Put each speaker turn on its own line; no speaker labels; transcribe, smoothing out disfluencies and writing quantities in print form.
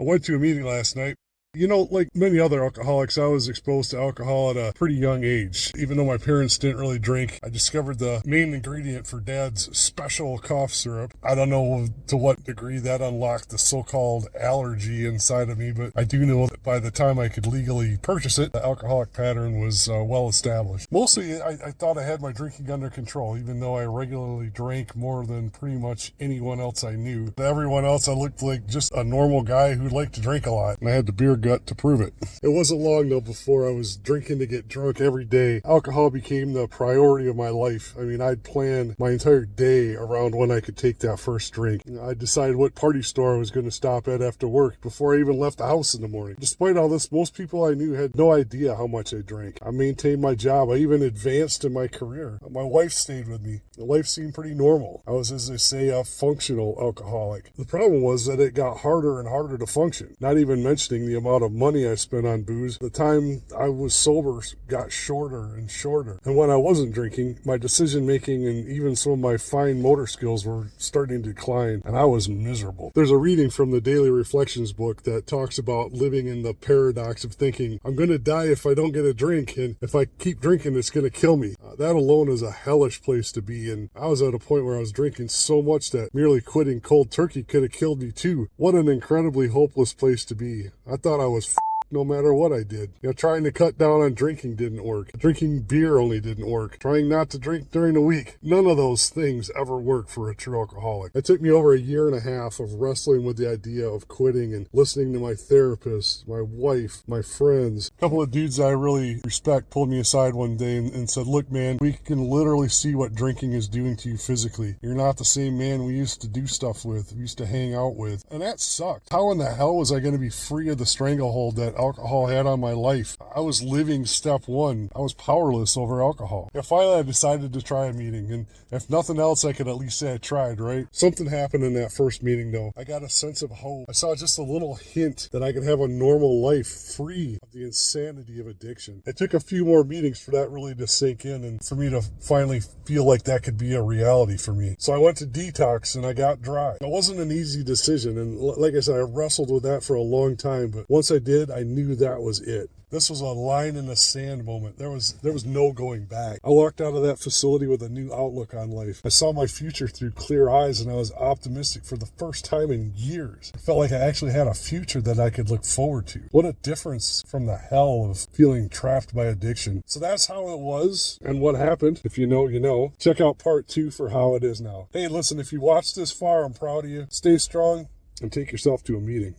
I went to a meeting last night. You know, like many other alcoholics, I was exposed to alcohol at a pretty young age. Even though my parents didn't really drink, I discovered the main ingredient for Dad's special cough syrup. I don't know to what degree that unlocked the so-called allergy inside of me, but I do know that by the time I could legally purchase it, the alcoholic pattern was well established. Mostly, I thought I had my drinking under control, even though I regularly drank more than pretty much anyone else I knew. To everyone else, I looked like just a normal guy who liked to drink a lot, and I had the beer gut to prove it. It wasn't long though before I was drinking to get drunk every day. Alcohol became the priority of my life. I mean, I'd plan my entire day around when I could take that first drink. I'd decide what party store I was going to stop at after work before I even left the house in the morning. Despite all this, most people I knew had no idea how much I drank. I maintained my job. I even advanced in my career. My wife stayed with me. The life seemed pretty normal. I was, as they say, a functional alcoholic. The problem was that it got harder and harder to function, not even mentioning the amount of money I spent on booze. The time I was sober got shorter and shorter. And when I wasn't drinking, my decision making and even some of my fine motor skills were starting to decline, and I was miserable. There's a reading from the Daily Reflections book that talks about living in the paradox of thinking, I'm going to die if I don't get a drink, and if I keep drinking, it's going to kill me. That alone is a hellish place to be, and I was at a point where I was drinking so much that merely quitting cold turkey could have killed me too. What an incredibly hopeless place to be. I thought I was no matter what I did. Trying to cut down on drinking didn't work. Drinking beer only didn't work. Trying not to drink during the week. None of those things ever work for a true alcoholic. It took me over a year and a half of wrestling with the idea of quitting and listening to my therapist, my wife, my friends. A couple of dudes I really respect pulled me aside one day and said, look, man, we can literally see what drinking is doing to you physically. You're not the same man we used to do stuff with, we used to hang out with. And that sucked. How in the hell was I going to be free of the stranglehold that alcohol had on my life? I was living step one. I was powerless over alcohol. Finally, I decided to try a meeting, and if nothing else, I could at least say I tried, right? Something happened in that first meeting, though. I got a sense of hope. I saw just a little hint that I could have a normal life free of the insanity of addiction. It took a few more meetings for that really to sink in and for me to finally feel like that could be a reality for me. So I went to detox and I got dry. It wasn't an easy decision, and like I said, I wrestled with that for a long time, but once I did, I knew that was it. This was a line in the sand moment. There was no going back. I walked out of that facility with a new outlook on life. I saw my future through clear eyes, and I was optimistic for the first time in years. I felt like I actually had a future that I could look forward to. What a difference from the hell of feeling trapped by addiction. So that's how it was and what happened. If you know, you know. Check out part 2 for how it is now. Hey, listen, if you watched this far, I'm proud of you. Stay strong and take yourself to a meeting.